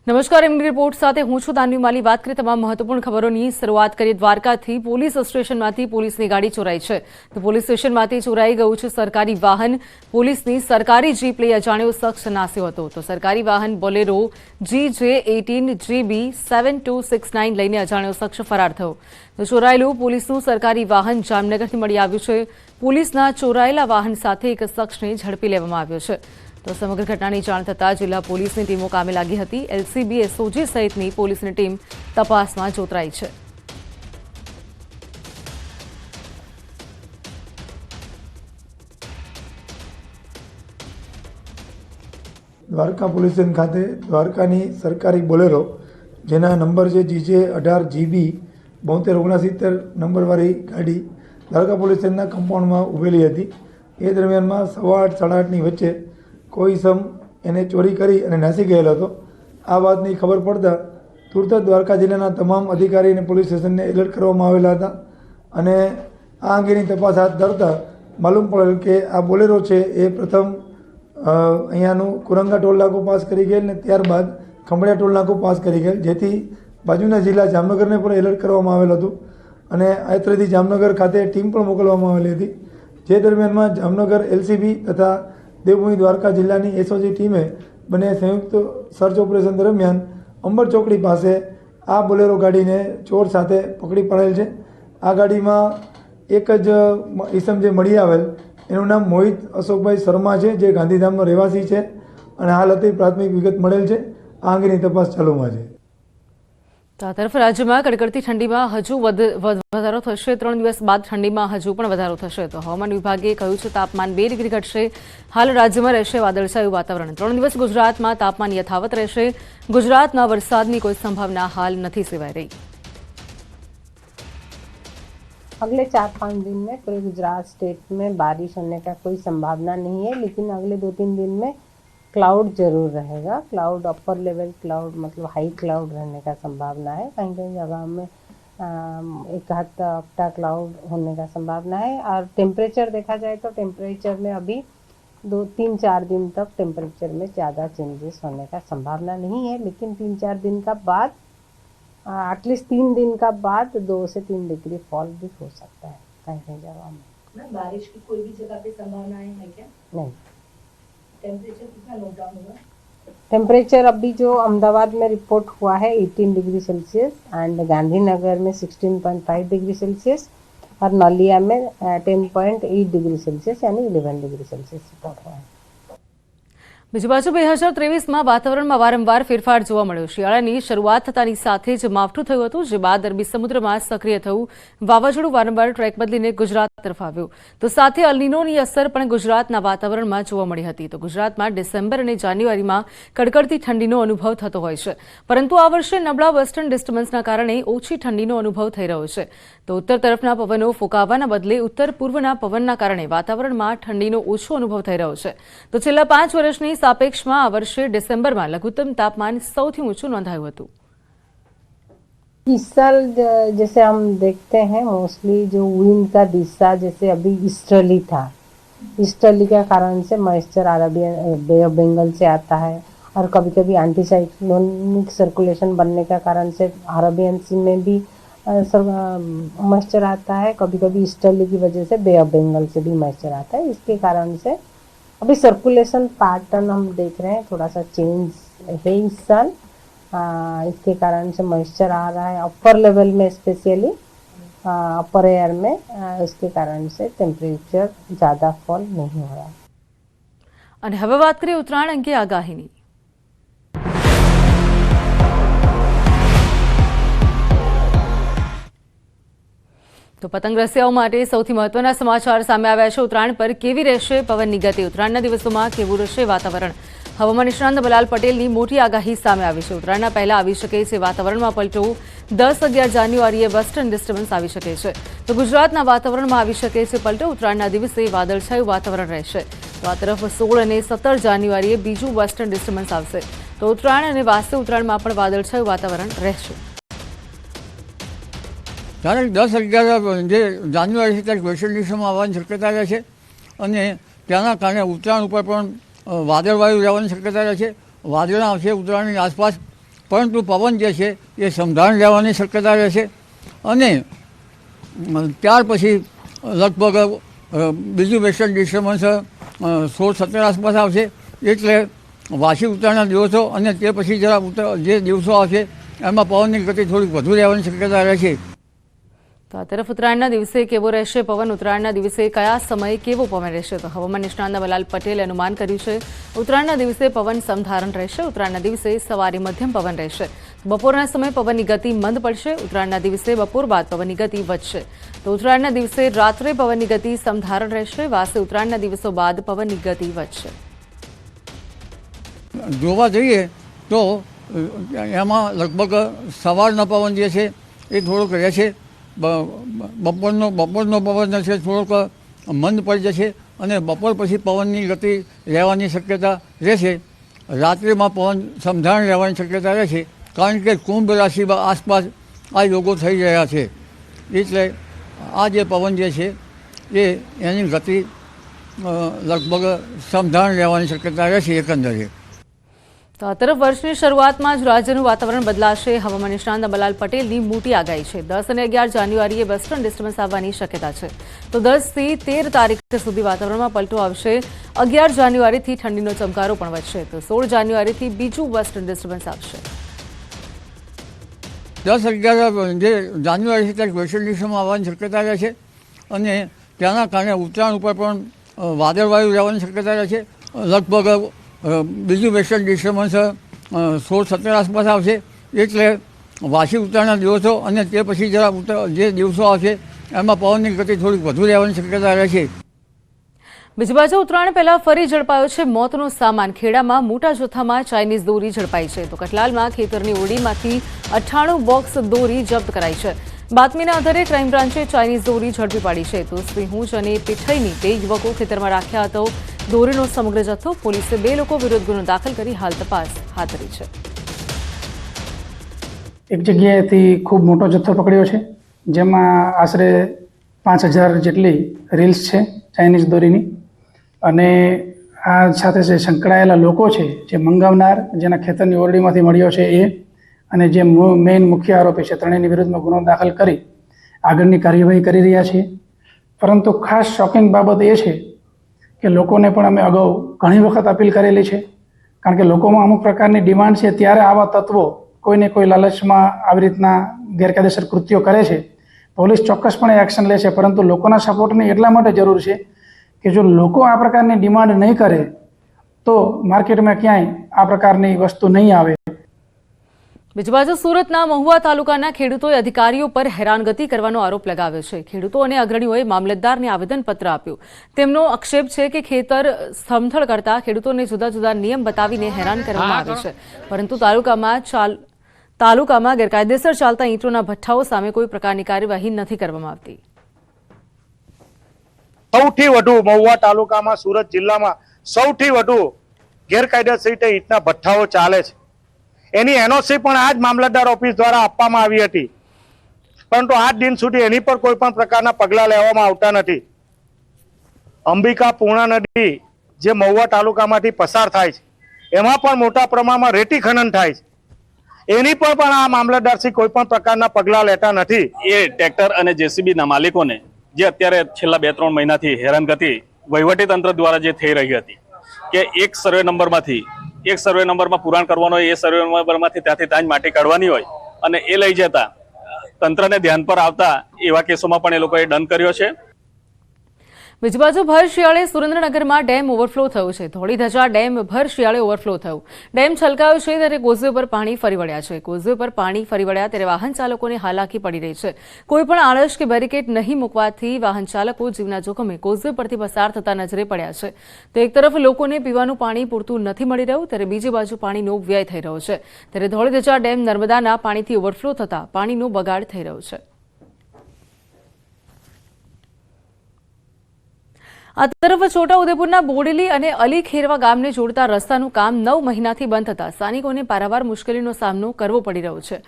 નમસ્કાર, એમની રિપોર્ટ સાથે હું છું દાનવી માલી। વાત કરીએ તમામ મહત્વપૂર્ણ ખબરોની। શરૂઆત કરીએ દ્વારકાથી। પોલીસ સ્ટેશનમાંથી પોલીસની ગાડી ચોરાઈ છે। તો પોલીસ સ્ટેશનમાંથી ચોરાઈ ગયું છે સરકારી વાહન। પોલીસની સરકારી જીપ લઈ અજાણ્યો શખ્સ નાસ્યો હતો। તો સરકારી વાહન બોલેરો GJ18 GB 7269 લઈને અજાણ્યો શખ્સ ફરાર થયો। તો ચોરાયેલું પોલીસનું સરકારી વાહન જામનગરથી મળી આવ્યું છે। પોલીસના ચોરાયેલા વાહન સાથે એક શખ્સને ઝડપી લેવામાં આવ્યો છે। તો સમગ્ર ઘટનાની જાણ થતાં જિલ્લા પોલીસની ટીમો કામે લાગી હતી। LCB, SOG સહિતની પોલીસની ટીમ તપાસમાં જોતરાઈ છે। દ્વારકા પોલીસ સ્ટેશન ખાતે દ્વારકાની સરકારી બોલેરો જેના નંબર છે GJ18 GB 7269 નંબરવાળી ગાડી દ્વારકા પોલીસ સ્ટેશનના કમ્પાઉન્ડમાં ઊભેલી હતી। એ દરમિયાનમાં 8:30 સાડા 8ની વચ્ચે કોઈ સમ એને ચોરી કરી અને નાસી ગયેલો હતો। આ વાતની ખબર પડતા તુરત જ દ્વારકા જિલ્લાના તમામ અધિકારી અને પોલીસ સ્ટેશનને એલર્ટ કરવામાં આવેલા હતા અને આ અંગેની તપાસ હાથ ધરતા માલુમ પડેલ કે આ બોલેરો છે એ પ્રથમ અહીંયાનું કુરંગા ટોલ નાકું પાસ કરી ગયેલ ને ત્યારબાદ ખંભાળિયા ટોલ નાકું પાસ કરી ગયેલ, જેથી બાજુના જિલ્લા જામનગરને પણ એલર્ટ કરવામાં આવેલ હતું અને આયત્રથી જામનગર ખાતે ટીમ પણ મોકલવામાં આવેલી હતી। જે દરમિયાનમાં જામનગર LCB તથા દેવભૂમિ દ્વારકા જિલ્લાની SOG ટીમે બંને સંયુક્ત સર્ચ ઓપરેશન દરમિયાન અંબર ચોકડી પાસે આ બોલેરો ગાડીને ચોર સાથે પકડી પાડેલ છે। આ ગાડીમાં એક જ ઈસમ જે મળી આવેલ એનું નામ મોહિત અશોકભાઈ શર્મા છે, જે ગાંધીધામનો રહેવાસી છે અને હાલ હતી પ્રાથમિક વિગત મળેલ છે। આ અંગેની તપાસ ચાલુમાં છે। તો આ તરફ રાજ્યમાં કડકડતી ઠંડીમાં હજુ વધારો થશે। 3 દિવસ બાદ ઠંડીમાં હજુ પણ વધારો થશે। તો હવામાન વિભાગે કહ્યું છે તાપમાન 2 ડિગ્રી ઘટશે। હાલ રાજ્યમાં રહેશે વાદળછાયું વાતાવરણ। 3 દિવસ ગુજરાતમાં તાપમાન યથાવત રહેશે। ગુજરાતમાં વરસાદની કોઈ સંભાવના હાલ નથી સેવાઈ રહી। अगले 4-5 दिन में पूरे गुजरात स्टेट में बारिश होने का कोई संभावना नहीं है, लेकिन अगले 2-3 दिन में क्लाउड जरूर रहेगा। क्लाउड अपर लेवल क्लाउड मतलब हाई क्लाउड रहने का संभावना है। कहीं कहीं जगह में एक हफ्ता क्लाउड होने का संभावना है। और टेम्परेचर देखा जाए तो टेम्परेचर में अभी 2-3-4 दिन तक टेम्परेचर में ज़्यादा चेंजेस होने का संभावना नहीं है, लेकिन 3-4 दिन का बाद एटलीस्ट 3 दिन का बाद 2 से 3 डिग्री फॉल भी हो सकता है कहीं कहीं जगह में। बारिश की कोई भी जगह पे संभावनाएं है क्या? नहीं। टेम्परेचर कितना नोट डाउन होगा? टेम्परेचर अभी जो अहमदाबाद में रिपोर्ट हुआ है 18 डिग्री सेल्सियस एंड गांधीनगर में 16.5 डिग्री सेल्सियस और नलिया में 10.8 डिग्री सेल्सियस यानी 11 डिग्री सेल्सियस रिपोर्ट हुआ है। બીજી બાજુ 2023માં વાતાવરણમાં વારંવાર ફેરફાર જોવા મળ્યો। શિયાળાની શરૂઆત થતાની સાથે જ માવઠું થયું હતું, જે બાદ અરબી સમુદ્રમાં સક્રિય થયું વાવાઝોડું વારંવાર ટ્રેક બદલીને ગુજરાત તરફ આવ્યું। તો સાથે અલ નીનોની અસર પણ ગુજરાતના વાતાવરણમાં જોવા મળી હતી। તો ગુજરાતમાં ડિસેમ્બર અને જાન્યુઆરીમાં કડકડતી ઠંડીનો અનુભવ થતો હોય છે, પરંતુ આ વર્ષે નબળા વેસ્ટર્ન ડિસ્ટર્બન્સના કારણે ઓછી ઠંડીનો અનુભવ થઈ રહ્યો છે। તો ઉત્તર તરફના પવનો ફૂંકાવાના બદલે ઉત્તર પૂર્વના પવનના કારણે વાતાવરણમાં ઠંડીનો ઓછો અનુભવ થઈ રહ્યો છે। તો છેલ્લા 5 વર્ષની सापेक्षમાં આ વર્ષે ડિસેમ્બરમાં લઘુત્તમ તાપમાન સૌથી ઊંચું નોંધાયું હતું। इस साल जैसे हम देखते हैं मोस्टली जो विंड का दिशा जैसे अभी ईस्टर्ली था, ईस्टर्ली के कारण से moisture Arabian bay of Bengal से आता है और कभी कभी एंटी साइक्लोनिक सर्कुलेशन बनने का कारण से अरेबियन सी में भी मॉइस्चर आता है। कभी कभी ईस्टर्ली की वजह से बे ऑफ बंगाल से भी मॉइस्चर आता है। इसके कारण से अभी सर्कुलेशन पैटर्न हम देख रहे हैं थोड़ा सा चेंज है इस साल। इसके कारण से मॉइस्चर आ रहा है अपर लेवल में, स्पेशली अपर एयर में। इसके कारण से टेम्परेचर ज़्यादा फॉल नहीं हो रहा। અને હવે વાત કરીએ ઉત્તરાયણ અંગે આગાહીની। તો પતંગ રસિયાઓ માટે સૌથી મહત્વના સમાચાર સામે આવ્યા છે। ઉત્તરાયણ પર કેવી રહેશે પવનની ગતિ? ઉત્તરાયણના દિવસોમાં કેવું રહેશે વાતાવરણ? હવામાન નિષ્ણાંત બલાલ પટેલની મોટી આગાહી સામે આવી છે। ઉત્તરાયણના પહેલા આવી શકે છે વાતાવરણમાં પલટો। 10-11 જાન્યુઆરીએ વેસ્ટર્ન ડિસ્ટર્બન્સ આવી શકે છે, તો ગુજરાતના વાતાવરણમાં આવી શકે છે પલટો। ઉત્તરાયણના દિવસે વાદળછાયું વાતાવરણ રહેશે। તો આ તરફ 16 અને 17 જાન્યુઆરીએ બીજું વેસ્ટર્ન ડિસ્ટર્બન્સ આવશે। તો ઉત્તરાયણ અને વાસ્તે ઉત્તરાયણમાં પણ વાદળછાયું વાતાવરણ રહેશે। કારણ 10-11 જે જાન્યુઆરી ત્યારે વેસ્ટર્ન ડિસ્ટર્બન્સ આવવાની શક્યતા રહે છે અને તેના કારણે ઉત્તરાયણ ઉપર પણ વાદળવાયુ રહેવાની શક્યતા રહે છે। વાદળા આવશે ઉત્તરાયણની આસપાસ પરંતુ પવન જે છે એ સમધાણ રહેવાની શક્યતા રહેશે અને ત્યાર પછી લગભગ બીજું વેસ્ટર્ન ડિસ્ટર્બન્સ 16-17 આસપાસ આવશે. એટલે વાસી ઉત્તરાયણના દિવસો અને તે પછી જે દિવસો આવશે એમાં પવનની ગતિ થોડીક વધુ રહેવાની શક્યતા રહેશે. તો આ તરફ ઉત્તરાયણના દિવસે કેવો રહેશે પવન, ઉત્તરાયણના દિવસે કયા સમયે કેવો પવન રહેશે, તો હવામાન નિષ્ણાત નવલાલ પટેલે અનુમાન કર્યું છે. ઉત્તરાયણના દિવસે પવન સમધારણ રહેશે. ઉત્તરાયણના દિવસે સવારે મધ્યમ પવન રહેશે. બપોરના સમયે પવનની ગતિ મંદ પડશે. ઉત્તરાયણના દિવસે બપોર બાદ પવનની ગતિ વધશે. તો ઉત્તરાયણના દિવસે રાત્રે પવનની ગતિ સમધારણ રહેશે. વાસે ઉત્તરાયણના દિવસો બાદ પવનની ગતિ વધશે. જોવા જઈએ તો એમાં લગભગ સવારનો પવન જે છે એ થોડોક રહેશે. બપોરનો પવન છે થોડોક મંદ પડી જશે અને બપોર પછી પવનની ગતિ રહેવાની શક્યતા રહેશે. રાત્રિમાં પવન સમધાણ રહેવાની શક્યતા રહેશે, કારણ કે કુંભ રાશિ આસપાસ આ યોગો થઈ રહ્યા છે. એટલે આ જે પવન જે છે એની ગતિ લગભગ સમધાણ રહેવાની શક્યતા રહેશે એકંદરે. તો આ તરફ વર્ષની શરૂઆતમાં જ રાજ્યનું વાતાવરણ બદલાશે. હવામાન નિષ્ણાત નવલાલ પટેલની મોટી આગાહી છે. 10 અને 11 જાન્યુઆરીએ વેસ્ટર્ન ડિસ્ટર્બન્સ આવવાની શક્યતા છે. તો 10 થી 13 તારીખ સુધી વાતાવરણમાં પલટો આવશે. 11 જાન્યુઆરીથી ઠંડીનો ચમકારો પણ વધશે. તો 16 જાન્યુઆરીથી બીજું વેસ્ટર્ન ડિસ્ટર્બન્સ આવશે. 10-11 જે જાન્યુઆરી ત્યારે વેસ્ટર્ન ડિસ્ટર્બન્સ આવવાની શક્યતા રહે છે અને તેના કારણે ઉત્તરાયણ ઉપર પણ વાદળવાયુ રહેવાની શક્યતા રહે છે. લગભગ બીજું વેસ્ટર્ન ડિસ્ટર્બન્સ 16-17 આસપાસ આવશે. એટલે વાસી ઉત્તરાયણના દિવસો અને તે પછી જે દિવસો આવશે એમાં પવનની ગતિ થોડીક વધુ રહેવાની શક્યતા રહેશે. બીજી બાજુ ઉત્તરાયણ પહેલા ફરી ઝડપાયો છે મોતનો સામાન. ખેડામાં મોટા જથ્થામાં ચાઇનીઝ દોરી ઝડપાઈ છે. તો કઠલાલમાં ખેતરની ઓરડીમાંથી 98 બોક્સ દોરી જપ્ત કરાઈ છે. બાતમીના આધારે ક્રાઇમ બ્રાન્ચે ચાઇનીઝ દોરી ઝડપી પાડી છે. તો સિંહુજ અને પીઠઈની 2 યુવકો ખેતરમાં રાખ્યા હતો દોરીનો સમગ્ર જથ્થો. પોલીસે 2 લોકો વિરુદ્ધ ગુનો દાખલ કરી હાલ તપાસ હાથ ધરી છે. એક જગ્યાએથી ખૂબ મોટો જથ્થો પકડ્યો છે, જેમાં આશરે 5000 જેટલી રીલ્સ છે ચાઇનીઝ દોરીની. અને આ સાથે જે સંકળાયેલા લોકો છે, જે મંગાવનાર, જેના ખેતરની ઓરડીમાંથી મળ્યો છે એ, અને જે મેઇન મુખ્ય આરોપી છે, ત્રણેયની વિરુદ્ધમાં ગુનો દાખલ કરી આગળની કાર્યવાહી કરી રહ્યા છીએ. પરંતુ ખાસ શોકિંગ બાબત એ છે કે લોકોને પણ અમે અગાઉ ઘણી વખત અપીલ કરેલી છે, કારણ કે લોકોમાં અમુક પ્રકારની ડિમાન્ડ છે, ત્યારે આવા તત્વો કોઈને કોઈ લાલચમાં આવી રીતના ગેરકાયદેસર કૃત્યો કરે છે. પોલીસ ચોક્કસપણે એક્શન લે છે, પરંતુ લોકોના સપોર્ટની એટલા માટે જરૂર છે કે જો લોકો આ પ્રકારની ડિમાન્ડ નહીં કરે તો માર્કેટમાં ક્યાંય આ પ્રકારની વસ્તુ નહીં આવે. બીજી બાજુ સુરતના મહુવા તાલુકાના ખેડૂતોએ અધિકારીઓ પર હેરાનગતિ કરવાનો આરોપ લગાવ્યો છે. ખેડૂતો અને અગ્રણીઓએ મામલતદારને આવેદનપત્ર આપ્યું. તેમનો આક્ષેપ છે કે ખેતર સમથળ કરતા ખેડૂતોને જુદા જુદા નિયમ બતાવીને હેરાન કરવામાં આવે છે, પરંતુ તાલુકામાં ગેરકાયદેસર ચાલતા ઈંટોના ભઠ્ઠાઓ સામે કોઈ પ્રકારની કાર્યવાહી નથી કરવામાં આવતી. સૌથી વધુ મહુવા તાલુકામાં, સુરત જિલ્લામાં સૌથી વધુ ગેરકાયદેસર રીતે ઈંટના ભઠ્ઠાઓ ચાલે છે. એની એનઓસી પણ આ જ મામલતદાર ઓફિસ દ્વારા આપવામાં આવી હતી, પરંતુ આજ દિન સુધી એની પર કોઈ પણ પ્રકારના પગલાં લેવામાં આવતા નથી. અંબિકા પૂર્ણા નદી જે મહુવા તાલુકામાંથી પસાર થાય છે, એમાં પણ મોટા પ્રમાણમાં રેતી ખનન થાય છે. એની પર પણ આ મામલતદારશ્રી કોઈ પણ પ્રકારના પગલાં લેતા નથી. એ ટ્રેક્ટર અને જેસીબીના માલિકોને જે અત્યારે છેલ્લા 2-3 મહિનાથી હેરાનગતિ વહીવટી તંત્ર દ્વારા જે થઈ રહી હતી કે એક સર્વે નંબરમાં પુરાણ કરવાનો હોય, એ સર્વે નંબરમાંથી ત્યાંથી ત્યાં જ માટી કાઢવાની હોય અને એ લઈ જતા તંત્રને ધ્યાન પર આવતા એવા કેસોમાં પણ એ લોકોએ દંડ કર્યો છે. બીજી બાજુ ભર શિયાળે સુરેન્દ્રનગરમાં ડેમ ઓવરફ્લો થયો છે. ધોળીધજા ડેમ ભર શિયાળે ઓવરફ્લો થયો. ડેમ છલકાયો છે ત્યારે કોઝવે પર પાણી ફરી વળ્યા છે. કોઝવે પર પાણી ફરી વળ્યા ત્યારે વાહન ચાલકોને હાલાકી પડી રહી છે. કોઈ પણ આળસ કે બેરિકેડ નહીં મૂકવાથી વાહન ચાલકો જીવના જોખમે કોઝવે પરથી પસાર થતા નજરે પડ્યા છે. તો એક તરફ લોકોને પીવાનું પાણી પૂરતું નથી મળી રહ્યું, ત્યારે બીજી બાજુ પાણીનો વ્યય થઈ રહ્યો છે. ત્યારે ધોળીધજા ડેમ નર્મદાના પાણીથી ઓવરફ્લો થતા પાણીનો બગાડ થઈ રહ્યો છે. આ તરફ છોટાઉદેપુરના બોડેલી અને અલી ખેરવા ગામને જોડતા રસ્તાનું કામ 9 મહિનાથી બંધ થતા સ્થાનિકોને પારાવાર મુશ્કેલીનો સામનો કરવો પડી રહ્યો છે.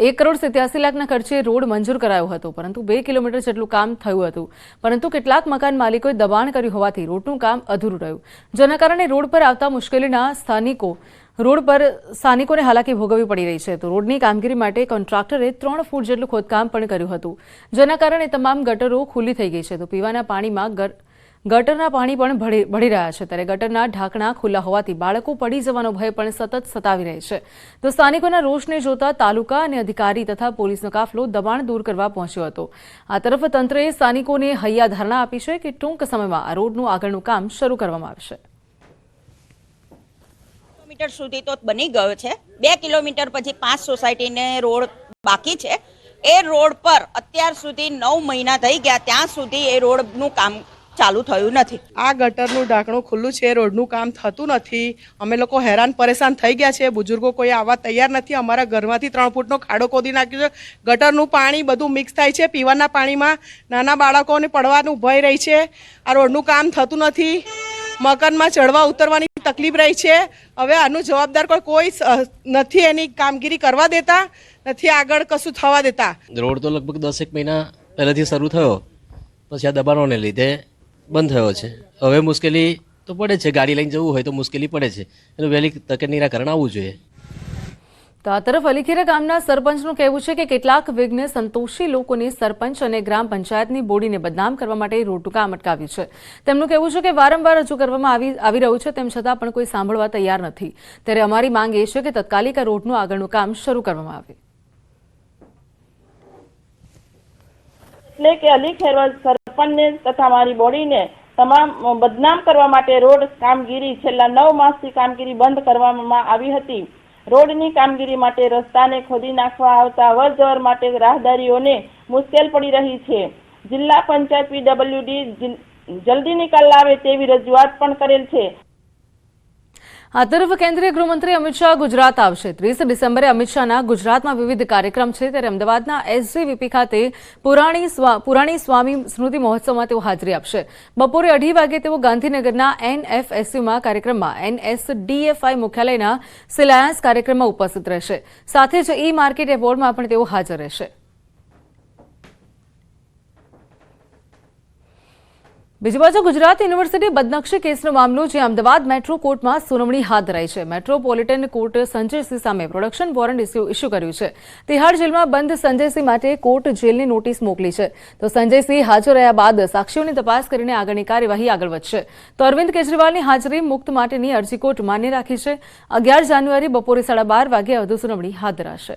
1,87,00,000ના ખર્ચે રોડ મંજૂર કરાયો હતો, પરંતુ 2 કિલોમીટર જેટલું કામ થયું હતું, પરંતુ કેટલાક મકાન માલિકોએ દબાણ કર્યું હોવાથી રોડનું કામ અધૂરું રહ્યું, જેના કારણે રોડ પર આવતા મુશ્કેલીના સ્થાનિકો રોડ પર સ્થાનિકોને હાલાકી ભોગવવી પડી રહી છે. તો રોડની કામગીરી માટે કોન્ટ્રાક્ટરે 3 ફૂટ જેટલું ખોદકામ પણ કર્યું હતું, જેના કારણે તમામ ગટરો ખુલ્લી થઈ ગઈ છે. તો પીવાના પાણીમાં ગટરના પાણી પણ ભળી રહ્યા છે. ત્યારે ગટરના ઢાંકણા ખુલ્લા હોવાથી બાળકો પડી જવાનો ભય પણ સતત સતાવી રહે છે. તો સ્થાનિકોના રોષને જોતા તાલુકા અને અધિકારી તથા પોલીસનો કાફલો દબાણ દૂર કરવા પહોંચ્યો હતો. આ તરફ તંત્રએ સ્થાનિકોને હૈયાધારણા આપી છે કે ટૂંક સમયમાં આ રોડનું આગળનું કામ શરૂ કરવામાં આવશે. કિલોમીટર સુધી તો બની ગયો છે. 2 કિલોમીટર પછી 5 સોસાયટીને રોડ બાકી છે. એ રોડ પર અત્યાર સુધી 9 મહિના થઈ ગયા, ત્યાં સુધી એ રોડનું કામ ચાલુ થયું નથી. આ ગટરનું ઢાંકણું ખુલ્લું છે, રોડનું કામ થતું નથી. અમે લોકો હેરાન પરેશાન થઈ ગયા છે. બુજુર્ગો કોઈ આવવા તૈયાર નથી. અમારા ઘરમાંથી 3 ફૂટનો ખાડો ખોદી નાખ્યો છે. ગટરનું પાણી બધું મિક્સ થાય છે. પીવાના પાણીમાં નાના બાળકોને પડવાનું ભય રહી છે. આ રોડનું કામ થતું નથી. મકાનમાં ચડવા ઉતરવાની તકલીફ રહી છે. હવે આનું જવાબદાર કોઈ નથી, એની કામગીરી કરવા દેતા નથી, આગળ કશું થવા દેતા. રોડ તો લગભગ 10 મહિના પહેલાથી શરૂ થયો, પછી આ દબાણોને લીધે બંધ થયો છે. હવે મુશ્કેલી તો પડે છે, ગાડી લઈને જવું હોય તો મુશ્કેલી પડે છે. એનું વહેલી તકે નિરાકરણ આવવું જોઈએ. તો આ તરફ અલીખેરા ગામના સરપંચનું કહેવું છે કે કેટલાક વિઘ્ન સંતોષી લોકોને સરપંચ અને ગ્રામ પંચાયતની બોડીને બદનામ કરવા માટે રોડનું કામ અટકાવ્યું છે. તેમનું કહેવું છે કે વારંવાર રજૂ કરવામાં આવી રહ્યું છે, તેમ છતાં પણ કોઈ સાંભળવા તૈયાર નથી. ત્યારે અમારી માંગ એ છે કે તત્કાલિક આ રોડનું આગળનું કામ શરૂ કરવામાં આવે. એટલે કે અલીખેરા સરપંચને તથા અમારી બોડીને તમામ બદનામ કરવા માટે રોડ કામગીરી છેલ્લા 9 માસથી કામગીરી બંધ કરવામાં આવી હતી. રોડની કામગીરી માટે રસ્તાને ખોદી નાખવા આવતા અવરજવર માટે રાહદારીઓને મુશ્કેલ પડી રહી છે. જિલ્લા પંચાયત PWD જલ્દી નિકાલ લાવે તેવી રજૂઆત પણ કરેલ છે. આ તરફ કેન્દ્રીય ગૃહમંત્રી અમિત શાહ ગુજરાત આવશે. 30 ડિસેમ્બરે અમિત શાહના ગુજરાતમાં વિવિધ કાર્યક્રમ છે. ત્યારે અમદાવાદના SJVP ખાતે પુરાણી સ્વામી સ્મૃતિ મહોત્સવમાં તેઓ હાજરી આપશે. બપોરે 2:30 વાગે તેઓ ગાંધીનગરના NFSUમાં કાર્યક્રમમાં NSDFI મુખ્યાલયના શિલાન્યાસ કાર્યક્રમમાં ઉપસ્થિત રહેશે. સાથે જ E-માર્કેટ એવોર્ડમાં પણ તેઓ હાજર રહેશે. બીજી બાજુ ગુજરાત યુનિવર્સિટી બદનક્ષી કેસનો મામલો, જે અમદાવાદ મેટ્રો કોર્ટમાં સુનાવણી હાથ ધરાઈ છે. મેટ્રોપોલિટન કોર્ટ સંજયસિંહ સામે પ્રોડક્શન વોરંટ ઇસ્યુ કર્યું છે. તિહાડ જેલમાં બંધ સંજયસિંહ માટે કોર્ટ જેલની નોટિસ મોકલી છે. તો સંજયસિંહ હાજર રહ્યા બાદ સાક્ષીઓની તપાસ કરીને આગળની કાર્યવાહી આગળ વધશે. તો અરવિંદ કેજરીવાલની હાજરી મુક્ત માટેની અરજી કોર્ટ માન્ય રાખી છે. 11 જાન્યુઆરી બપોરે 12:30 વાગે વધુ સુનાવણી હાથ ધરાશે.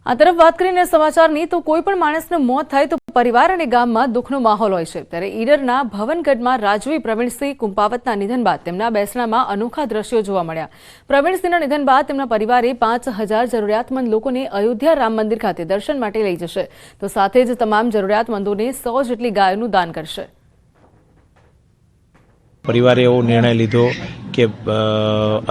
આ તરફ વાત કરીને સમાચારની, તો કોઈ પણ માણસનું મોત થાય તો પરિવાર અને ગામમાં દુઃખનો માહોલ હોય છે. ત્યારે ઈડરના ભવનગઢમાં રાજવી પ્રવીણસિંહ કુંપાવતના નિધન બાદ તેમના બેસણામાં અનોખા દ્રશ્યો જોવા મળ્યા. પ્રવીણસિંહના નિધન બાદ તેમના પરિવારે 5000 જરૂરિયાતમંદ લોકોને અયોધ્યા રામ મંદિર ખાતે દર્શન માટે લઈ જશે. તો સાથે જ તમામ જરૂરિયાતમંદોને 100 જેટલી ગાયોનું દાન કરશે. પરિવારે એવો નિર્ણય લીધો કે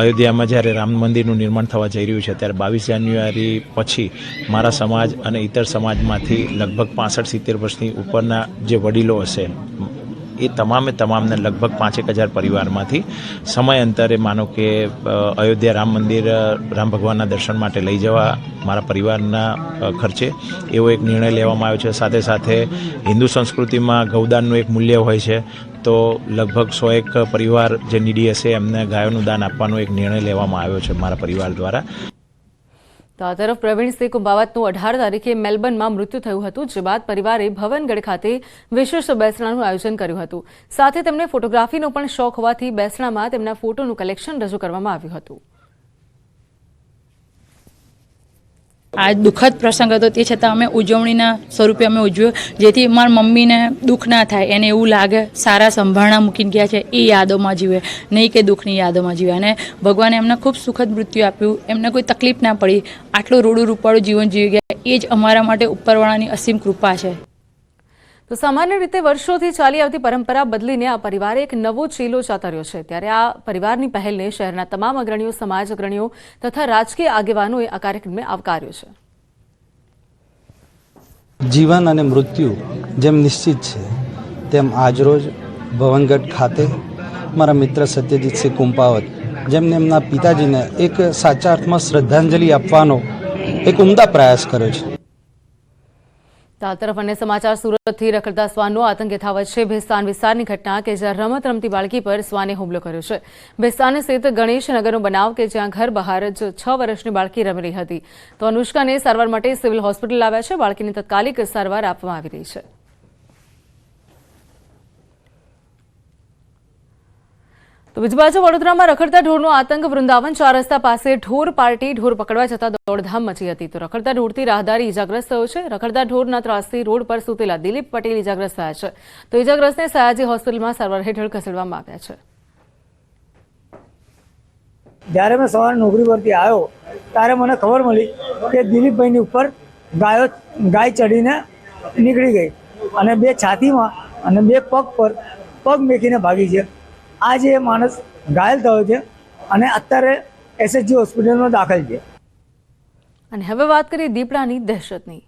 અયોધ્યામાં જ્યારે રામ મંદિરનું નિર્માણ થવા જઈ રહ્યું છે, ત્યારે 22 જાન્યુઆરી પછી મારા સમાજ અને ઇતર સમાજમાંથી લગભગ 65-70 વર્ષની ઉપરના જે વડીલો હશે, એ તમામને લગભગ 5000 પરિવારમાંથી સમયાંતરે માનો કે અયોધ્યા રામ મંદિર રામ ભગવાનના દર્શન માટે લઈ જવા મારા પરિવારના ખર્ચે એવો એક નિર્ણય લેવામાં આવ્યો છે. સાથે સાથે હિન્દુ સંસ્કૃતિમાં ગૌદાનનું એક મૂલ્ય હોય છે, તો લગભગ 101 પરિવાર જે નીડી હશે એમને ગાયોનું દાન આપવાનો એક નિર્ણય લેવામાં આવ્યો છે મારા પરિવાર દ્વારા. તો આ તરફ પ્રવીણસિંહ કુંભાવતનું 18 તારીખે મેલબર્નમાં મૃત્યુ થયું હતું, જે બાદ પરિવારે ભવનગઢ ખાતે વિશેષ બેસણાનું આયોજન કર્યું હતું. સાથે તેમને ફોટોગ્રાફીનો પણ શોખ હોવાથી બેસણામાં તેમના ફોટોનું કલેક્શન રજૂ કરવામાં આવ્યું હતું. આ દુઃખદ પ્રસંગ હતો, તે છતાં અમે ઉજવણીના સ્વરૂપે અમે ઉજવ્યો, જેથી મારી મમ્મીને દુઃખ ના થાય. એને એવું લાગે સારા સંભાળણા મૂકીને ગયા છે, એ યાદોમાં જીવે, નહીં કે દુઃખની યાદોમાં જીવે. અને ભગવાને એમને ખૂબ સુખદ મૃત્યુ આપ્યું, એમને કોઈ તકલીફ ના પડી, આટલું રૂડું રૂપાળું જીવન જીવી ગયા. એ જ અમારા માટે ઉપરવાળાની અસીમ કૃપા છે. તો સામાન્ય રીતે વર્ષોથી ચાલી આવતી પરંપરા બદલીને આ પરિવારે એક નવો ચીલો ચાતર્યો છે. ત્યારે આ પરિવારની પહેલને શહેરના તમામ અગ્રણીઓ, સમાજ અગ્રણીઓ તથા રાજકીય આગેવાનોએ આ કાર્યક્રમને આવકાર્યો છે. જીવન અને મૃત્યુ જેમ નિશ્ચિત છે, તેમ આજરોજ ભવનગઢ ખાતે મારા મિત્ર સત્યજીતસિંહ કુંપાવત, જેમને એમના પિતાજીને એક સાચા અર્થમાં શ્રદ્ધાંજલિ આપવાનો એક ઉમદા પ્રયાસ કર્યો છે. તો આ તરફ અન્ય સમાચાર સુરતથી રખડતા શ્વાનનો આતંક યથાવત છે. ભેસ્તાન વિસ્તારની ઘટના કે જ્યાં રમત રમતી બાળકી પર શ્વાને હુમલો કર્યો છે. ભેસ્તાન સ્થિત ગણેશનગરનો બનાવ કે જ્યાં ઘર બહાર જ 6 વર્ષની બાળકી રમી રહી હતી. તો અનુષ્કાને સારવાર માટે સિવિલ હોસ્પિટલ લાવ્યા છે. બાળકીને તાત્કાલિક સારવાર આપવામાં આવી રહી છે. તો બીજી બાજુ વડોદરામાં રખડતા ઢોરનો આતંક. વૃંદાવન 4 રસ્તા પાસે ઢોર પાર્ટી ઢોર પકડવા જતાં દોડધામ મચી હતી. તો રખડતા ઢોરથી રાહદારી ઇજાગ્રસ્ત થયો છે. રખડતા ઢોરના ત્રાસથી રોડ પર સૂતેલા દિલીપ પટેલ ઇજાગ્રસ્ત થયા છે. તો ઇજાગ્રસ્તને સયાજી હોસ્પિટલમાં સારવાર હેઠળ ખસેડવામાં આવ્યા છે. જ્યારે મેં સવારે નોકરી પરથી આવ્યો ત્યારે મને ખબર મળી કે દિલીપભાઈની ઉપર ગાય ચડીને નીકળી ગઈ અને 2 છાતીમાં અને 2 પગ પર પગ મેકીને ભાગી છે. આજે એ માણસ ઘાયલ થયો છે અને અત્યારે એસએચજી હોસ્પિટલમાં દાખલ છે. અને હવે વાત કરીએ દીપડાની દહેશતની.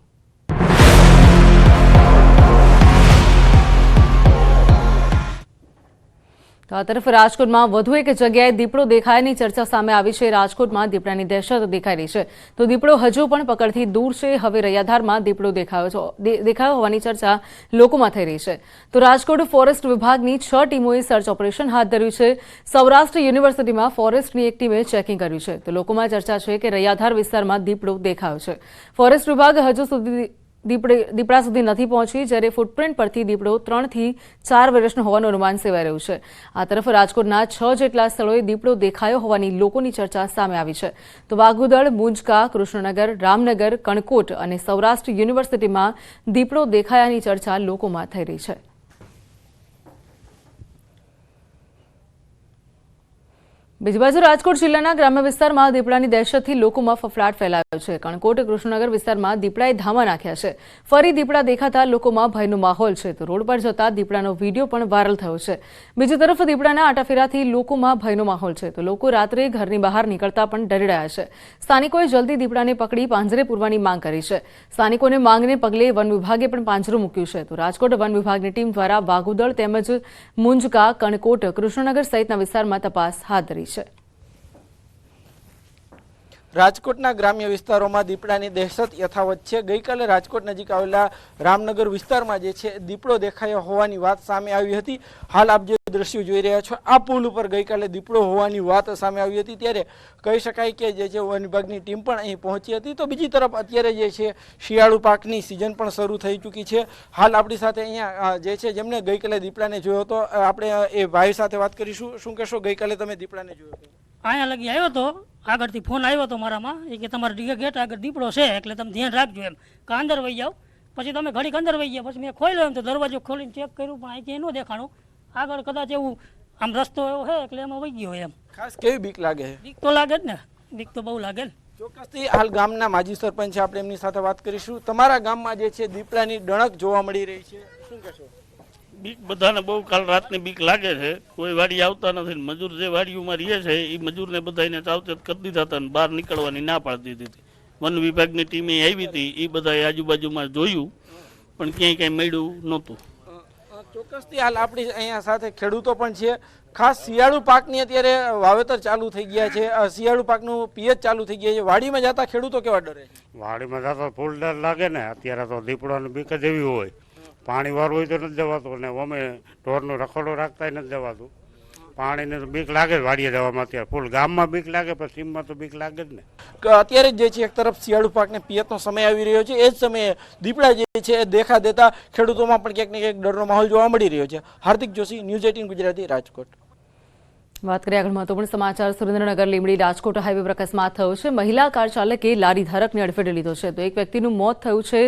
તો આ તરફ રાજકોટમાં વધુ એક જગ્યાએ દીપડો દેખાયાની ચર્ચા સામે આવી છે. રાજકોટમાં દીપડાની દહેશત દેખાઈ રહી છે. તો દીપડો હજુ પણ પકડથી દૂર છે. હવે રૈયાધારમાં દીપડો દેખાયો હોવાની ચર્ચા લોકોમાં થઈ રહી છે. તો રાજકોટ ફોરેસ્ટ વિભાગની 6 ટીમોએ સર્ચ ઓપરેશન હાથ ધર્યું છે. સૌરાષ્ટ્ર યુનિવર્સિટીમાં ફોરેસ્ટની એક ટીમે ચેકિંગ કર્યું છે. તો લોકોમાં ચર્ચા છે કે રૈયાધાર વિસ્તારમાં દીપડો દેખાયો છે. ફોરેસ્ટ વિભાગ હજુ સુધી દીપડા સુધી નથી પહોંચી, જ્યારે ફૂટપ્રિન્ટ પરથી દીપડો 3 થી 4 વર્ષનો હોવાનું અનુમાન સેવાઈ રહ્યું છે. આ તરફ રાજકોટના 6 જેટલા સ્થળોએ દીપડો દેખાયો હોવાની લોકોની ચર્ચા સામે આવી છે. તો વાઘુદળ, મુંજકા, કૃષ્ણનગર, રામનગર, કણકોટ અને સૌરાષ્ટ્ર યુનિવર્સિટીમાં દીપડો દેખાયાની ચર્ચા લોકોમાં થઈ રહી છે. બીજી બાજુ રાજકોટ જિલ્લાના ગ્રામ્ય વિસ્તારમાં દીપડાની દહેશતથી લોકોમાં ફફડાટ ફેલાયો છે. કણકોટ, કૃષ્ણનગર વિસ્તારમાં દીપડાએ ધામા નાખ્યા છે. ફરી દીપડા દેખાતા લોકોમાં ભયનો માહોલ છે. તો રોડ પર જતા દીપડાનો વિડીયો પણ વાયરલ થયો છે. બીજી તરફ દીપડાના આટાફેરાથી લોકોમાં ભયનો માહોલ છે. તો લોકો રાત્રે ઘરની બહાર નીકળતા પણ ડરી રહ્યા છે. સ્થાનિકોએ જલ્દી દીપડાને પકડી પાંજરે પૂરવાની માંગ કરી છે. સ્થાનિકોને માંગને પગલે વન વિભાગે પણ પાંજરું મૂક્યું છે. તો રાજકોટ વન વિભાગની ટીમ દ્વારા વાઘુદળ તેમજ મુંજકા, કણકોટ, કૃષ્ણનગર સહિતના વિસ્તારમાં તપાસ હાથ ધરી છે. રાજકોટના ગ્રામ્ય વિસ્તારોમાં દીપડાની દહેશત યથાવત છે. ગઈકાલે રાજકોટ નજીક આવેલા રામનગર વિસ્તારમાં જે છે દીપડો દેખાયો હોવાની વાત સામે આવી હતી. હાલ આપ જે દ્રશ્યો જોઈ રહ્યા છો, આ પુલ ઉપર ગઈકાલે દીપડો હોવાની વાત સામે આવી હતી. ત્યારે કહી શકાય કે જે છે વન વિભાગની ટીમ પણ અહીં પહોંચી હતી. તો બીજી તરફ અત્યારે જે છે શિયાળુ પાકની સિઝન પણ શરૂ થઈ ચૂકી છે. હાલ આપણી સાથે અહીંયા જે છે જેમને ગઈકાલે દીપડાને જોયો હતો, આપણે એ ભાઈ સાથે વાત કરીશું. શું કહેશો, ગઈકાલે તમે દીપડાને જોયો હતો? અહીંયા લગી આવ્યો હતો, આગળથી ફોન આવ્યો હતો મારામાં, એ કે તમારા ગેટ આગળ દીપડો છે એટલે તમે ધ્યાન રાખજો એમ, કે અંદર વહી જાઓ. પછી તમે ઘડીક અંદર વહી ગયા. પછી મેં ખોલ્યો એમ તો દરવાજો ખોલીને ચેક કર્યું, પણ અહીંથી ન દેખાણું. આગળ કદાચ એવું આમ રસ્તો એવો છે એટલે એમાં વહી ગયો એમ. ખાસ કેવી બીક લાગે? બીક તો લાગે જ ને, બીક તો બહુ લાગે ને. ચોક્કસથી હાલ ગામના માજી સરપંચ છે, આપણે એમની સાથે વાત કરીશું. તમારા ગામમાં જે છે દીપડાની ડણક જોવા મળી રહી છે, શું કહેશો? બીક બધાને બહુ કાલ રાતની બીક લાગે છે. કોઈ વાડી આવતા નથી. મજૂર જે વાડીઓમાં રહે છે એ મજૂરને બધાને સાવચેત કરી દીધા હતા અને બહાર નીકળવાની ના પાડી દીધી હતી. વન વિભાગની ટીમે આવી હતી, એ બધાએ આજુબાજુમાં જોયું પણ ક્યાંય કંઈ મળ્યું નહોતું. ચોક્કસથી હાલ આપણી અહીંયા સાથે ખેડૂતો પણ છે. ખાસ શિયાળુ પાકની અત્યારે વાવેતર ચાલુ થઈ ગયા છે. શિયાળુ પાકનું પિયત ચાલુ થઈ ગયા છે. વાડીમાં જતા ખેડૂતો કેવા ડરે? વાડીમાં જતા ફૂલ ડર લાગે ને. અત્યારે તો દીપડાની બીક જ એવી હોય. પાણી વાળું હોય તો નથી જવાતું, ને અમે ઢોરનો રખોડો રાખતા નથી જવાતું. પાણીને તો બીક લાગે જ વાડીએ જવામાં. અત્યારે ફૂલ ગામમાં બીક લાગે, પણ સીમમાં તો બીક લાગે જ ને. અત્યારે જે છે એક તરફ શિયાળુ પાકને પિયતનો સમય આવી રહ્યો છે, એ જ સમયે દીપડા જે છે એ દેખા દેતા ખેડૂતોમાં પણ ક્યાંક ને ક્યાંક ડરનો માહોલ જોવા મળી રહ્યો છે. હાર્દિક જોશી, ન્યૂઝ 18 ગુજરાતી, રાજકોટ. વાત કરીએ આગળ મહત્વપૂર્ણ સમાચાર. સુરેન્દ્રનગર લીંબડી રાજકોટ હાઈવે પર અકસ્માત થયો છે. મહિલા કાર ચાલકે લારી ધારકને અડફેટે લીધો છે. તો એક વ્યક્તિનું મોત થયું છે,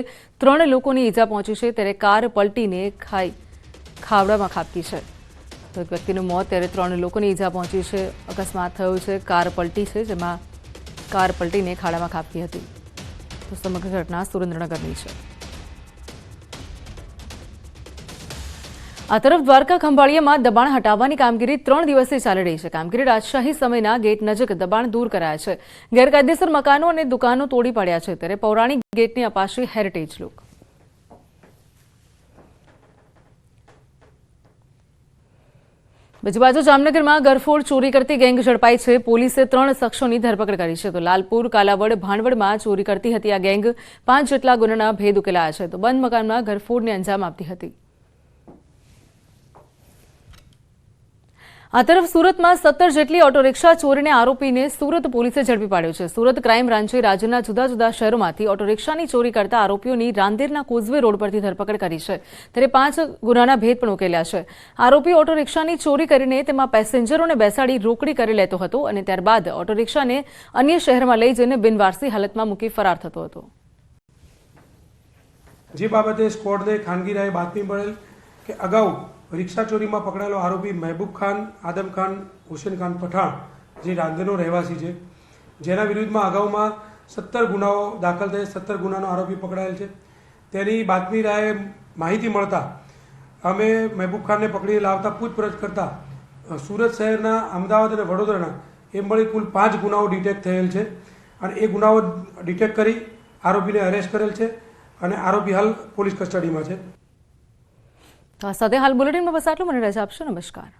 3 લોકોની ઈજા પહોંચી છે, ત્યારે કાર પલટીને ખાવડામાં ખાબકી છે. તો એક વ્યક્તિનું મોત, ત્યારે 3 લોકોની ઈજા પહોંચી છે. અકસ્માત થયો છે, કાર પલટી છે, જેમાં કાર પલટીને ખાડામાં ખાબકી હતી. તો સમગ્ર ઘટના સુરેન્દ્રનગરની છે. આ તરફ દ્વારકા ખંભાળિયામાં દબાણ હટાવવાની કામગીરી 3 દિવસથી ચાલી રહી છે. કામગીરી રાજશાહી સમયના ગેટ નજીક દબાણ દૂર કરાયા છે. ગેરકાયદેસર મકાનો અને દુકાનો તોડી પાડ્યા છે, ત્યારે પૌરાણિક ગેટની અપાશે હેરિટેજ લુક. બીજી બાજુ જામનગરમાં ગરફોડ ચોરી કરતી ગેંગ ઝડપાઈ છે. પોલીસે 3 શખ્સોની ધરપકડ કરી છે. તો લાલપુર, કાલાવડ, ભાણવડમાં ચોરી કરતી હતી આ ગેંગ. 5 જેટલા ગુનાના ભેદ ઉકેલાયા છે. તો બંધ મકાનમાં ગરફોડને અંજામ આપતી હતી. આ તરફ સુરતમાં 17 જેટલી ઓટો રિક્ષા ચોરીને આરોપીને સુરત પોલીસે ઝડપી પાડ્યો છે. સુરત ક્રાઇમ બ્રાન્ચે રાજ્યના જુદા જુદા શહેરોમાંથી ઓટો રિક્ષાની ચોરી કરતા આરોપીઓની રાંદેરના કોઝવે રોડ પરથી ધરપકડ કરી છે. ત્યારે 5 ગુનાના ભેદ પણ ઉકેલ્યા છે. આરોપી ઓટો રિક્ષાની ચોરી કરીને તેમાં પેસેન્જરોને બેસાડી રોકડી કરી લેતો હતો અને ત્યારબાદ ઓટો રિક્ષાને અન્ય શહેરમાં લઈ જઈને બિનવારસી હાલતમાં મૂકી ફરાર થતો હતો. જે બાબતે સ્ક્વોડને ખાનગી રાહે બાતમી મળેલ કે અગાઉ રિક્ષા ચોરીમાં પકડાયેલો આરોપી મહેબૂબ ખાન, આદમ ખાન, હુસેન ખાન પઠાણ જે રાંદેરનો રહેવાસી છે, જેના વિરુદ્ધમાં અગાઉમાં 17 ગુનાઓ દાખલ થઈ 17 ગુનાનો આરોપી પકડાયેલ છે. તેની બાતમી રાહે માહિતી મળતા અમે મહેબૂબ ખાનને પકડી લાવતા પૂછપરછ કરતા સુરત શહેરના, અમદાવાદ અને વડોદરાના એમ મળી કુલ 5 ગુનાઓ ડિટેક્ટ થયેલ છે અને એ ગુનાઓ ડિટેક્ટ કરી આરોપીને અરેસ્ટ કરેલ છે અને આરોપી હાલ પોલીસ કસ્ટડીમાં છે. તો આ સાથે હાલ બુલેટિનમાં બસ આટલું. મને રજા આપશો. નમસ્કાર.